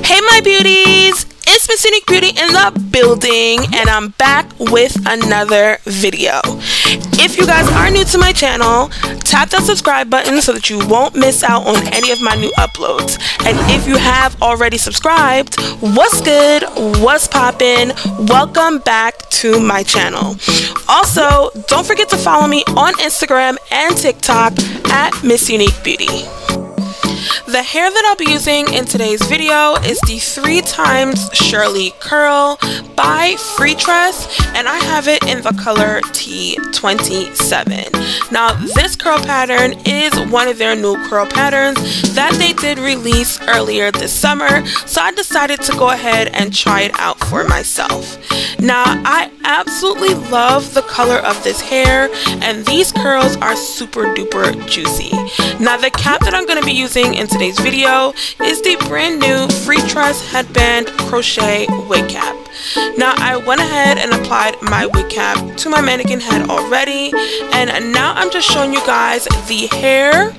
Hey my beauties, it's MissUniqueBeautii in the building, and I'm back with another video. If you guys are new to my channel, tap that subscribe button so that you won't miss out on any of my new uploads. And if you have already subscribed, what's good, what's poppin', welcome back to my channel. Also, don't forget to follow me on Instagram and TikTok at MissUniqueBeautii. The hair that I'll be using in today's video is the 3x Shirley Curl by Freetress, and I have it in the color T27. Now this curl pattern is one of their new curl patterns that they did release earlier this summer, so I decided to go ahead and try it out for myself. Now I absolutely love the color of this hair, and these curls are super duper juicy. Now the cap that I'm going to be using in today's video is the brand new Freetress Headband Crochet Wig Cap. Now I went ahead and applied my wig cap to my mannequin head already, and now I'm just showing you guys the hair,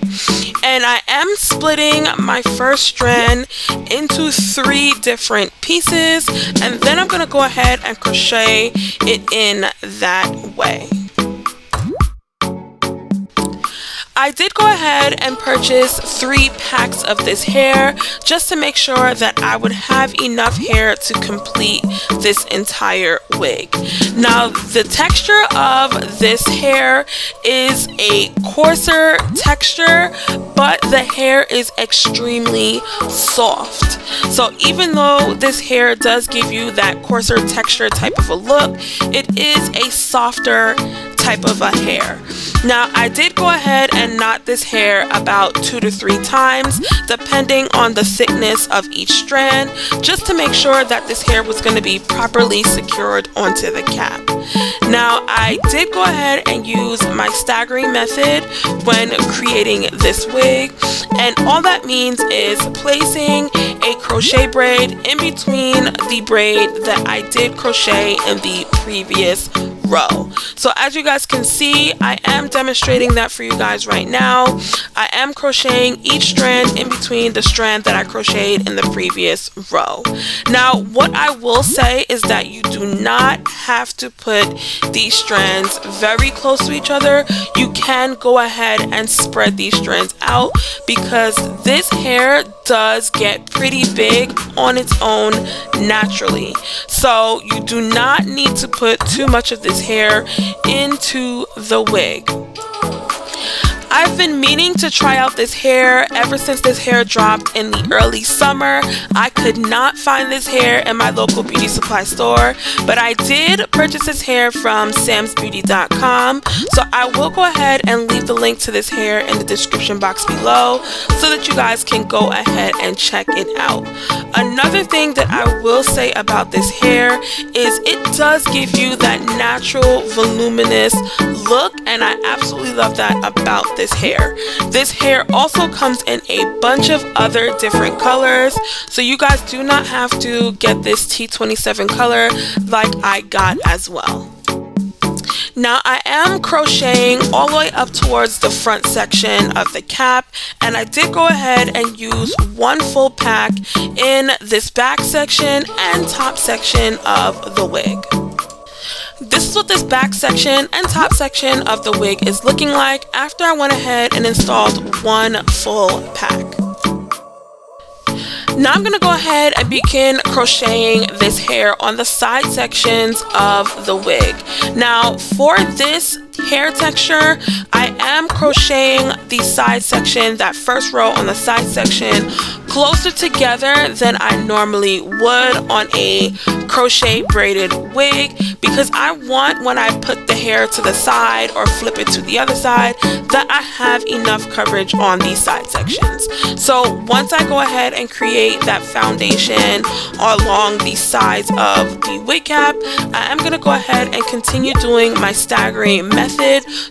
and I am splitting my first strand into 3 different pieces, and then I'm going to go ahead and crochet it in that way. I did go ahead and purchase 3 packs of this hair just to make sure that I would have enough hair to complete this entire wig. Now the texture of this hair is a coarser texture, but the hair is extremely soft. So even though this hair does give you that coarser texture type of a look, it is a softer type of a hair. Now I did go ahead and knot this hair about 2 to 3 times depending on the thickness of each strand, just to make sure that this hair was going to be properly secured onto the cap. Now I did go ahead and use my staggering method when creating this wig, and all that means is placing a crochet braid in between the braid that I did crochet in the previous row. So as you guys can see, I am demonstrating that for you guys right now. I am crocheting each strand in between the strand that I crocheted in the previous row. Now what I will say is that you do not have to put these strands very close to each other. You can go ahead and spread these strands out, because this hair does get pretty big on its own naturally. So you do not need to put too much of this hair into the wig. I've been meaning to try out this hair ever since this hair dropped in the early summer. I could not find this hair in my local beauty supply store, but I did purchase this hair from samsbeauty.com, so I will go ahead and leave the link to this hair in the description box below so that you guys can go ahead and check it out. Another thing that I will say about this hair is it does give you that natural voluminous look, and I absolutely love that about this hair. This hair also comes in a bunch of other different colors, so you guys do not have to get this T27 color like I got as well. Now I am crocheting all the way up towards the front section of the cap, and I did go ahead and use 1 full pack in this back section and top section of the wig. This is what this back section and top section of the wig is looking like after I went ahead and installed 1 full pack. Now I'm going to go ahead and begin crocheting this hair on the side sections of the wig. Now for this hair texture, I am crocheting the side section, that first row on the side section, closer together than I normally would on a crochet braided wig, because I want, when I put the hair to the side or flip it to the other side, that I have enough coverage on these side sections. So once I go ahead and create that foundation along the sides of the wig cap, I am going to go ahead and continue doing my staggering method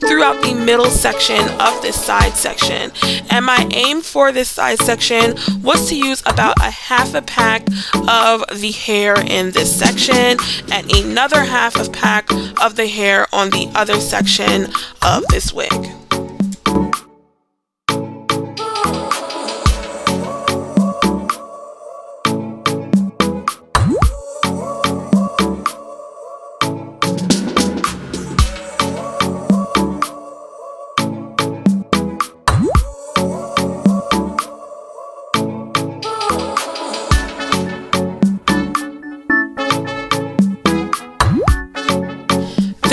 throughout the middle section of this side section. And my aim for this side section was to use about a half a pack of the hair in this section and another half a pack of the hair on the other section of this wig.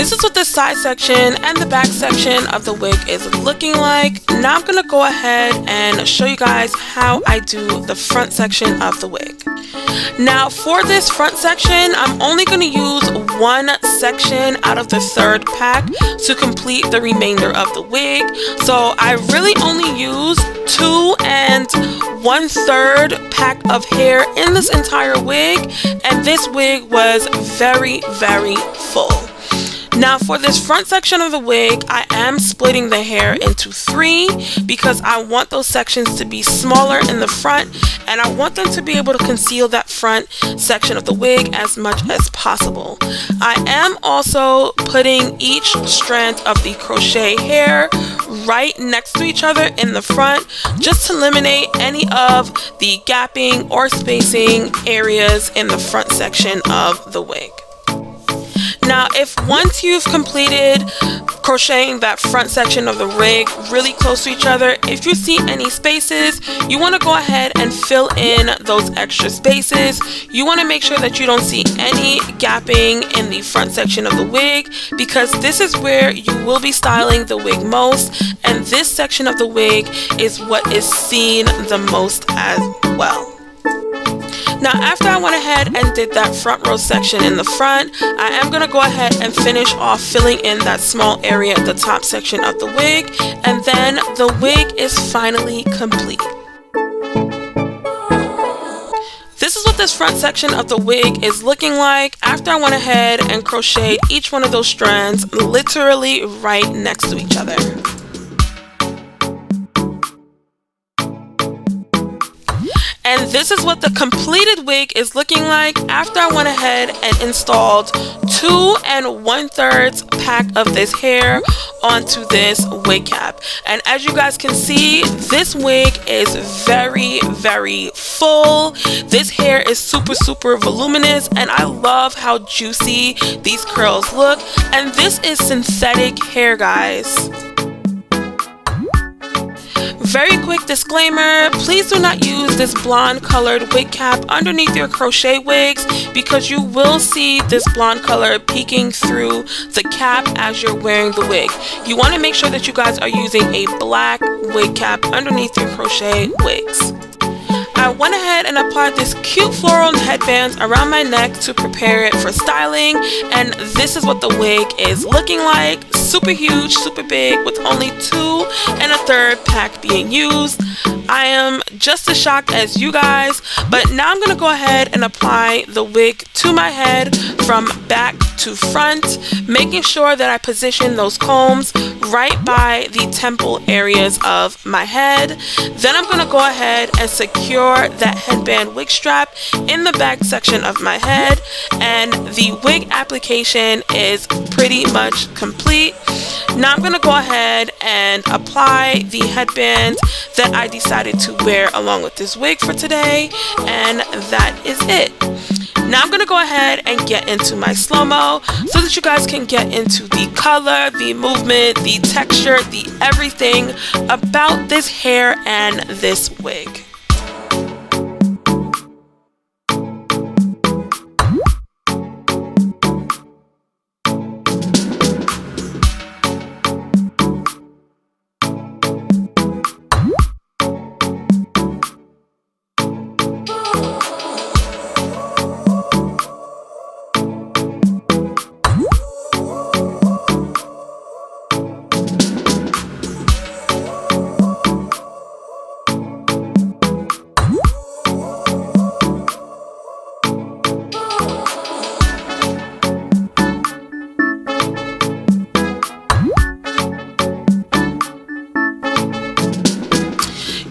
this is what the side section and the back section of the wig is looking like. Now I'm gonna go ahead and show you guys how I do the front section of the wig. Now for this front section, I'm only going to use one section out of the third pack to complete the remainder of the wig. So I really only use 2 1/3 pack of hair in this entire wig, and this wig was very, very full. Now for this front section of the wig, I am splitting the hair into 3 because I want those sections to be smaller in the front, and I want them to be able to conceal that front section of the wig as much as possible. I am also putting each strand of the crochet hair right next to each other in the front, just to eliminate any of the gapping or spacing areas in the front section of the wig. Now, if once you've completed crocheting that front section of the wig really close to each other, if you see any spaces, you want to go ahead and fill in those extra spaces. You want to make sure that you don't see any gapping in the front section of the wig, because this is where you will be styling the wig most, and this section of the wig is what is seen the most as well. Now after I went ahead and did that front row section in the front, I am going to go ahead and finish off filling in that small area at the top section of the wig, and then the wig is finally complete. This is what this front section of the wig is looking like after I went ahead and crocheted each one of those strands literally right next to each other. And this is what the completed wig is looking like after I went ahead and installed 2 1/3 pack of this hair onto this wig cap. And as you guys can see, this wig is very, very full. This hair is super, super voluminous, and I love how juicy these curls look. And this is synthetic hair, guys. Very quick disclaimer, please do not use this blonde colored wig cap underneath your crochet wigs, because you will see this blonde color peeking through the cap as you're wearing the wig. You want to make sure that you guys are using a black wig cap underneath your crochet wigs. I went ahead and applied this cute floral headband around my neck to prepare it for styling, and this is what the wig is looking like. Super huge, super big, with only 2 1/3 pack being used. I am just as shocked as you guys, but now I'm going to go ahead and apply the wig to my head from back to front, making sure that I position those combs right by the temple areas of my head. Then I'm going to go ahead and secure that headband wig strap in the back section of my head, and the wig application is pretty much complete. Now I'm going to go ahead and apply the headband that I decided to wear along with this wig for today, and that is it. Now I'm going to go ahead and get into my slow-mo so that you guys can get into the color, the movement, the texture, the everything about this hair and this wig.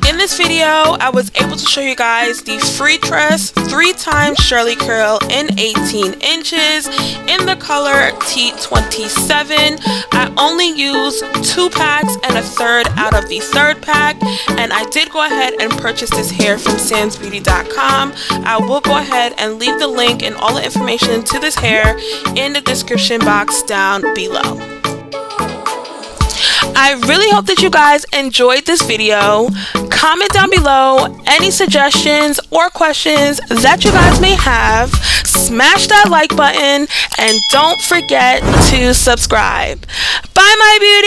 In this video, I was able to show you guys the Freetress 3x Shirley curl in 18 inches in the color T27. I only used 2 packs and 1/3 out of the 3rd pack, and I did go ahead and purchase this hair from SansBeautii.com. I will go ahead and leave the link and all the information to this hair in the description box down below. I really hope that you guys enjoyed this video. Comment down below any suggestions or questions that you guys may have. Smash that like button and don't forget to subscribe. Bye, my beauties.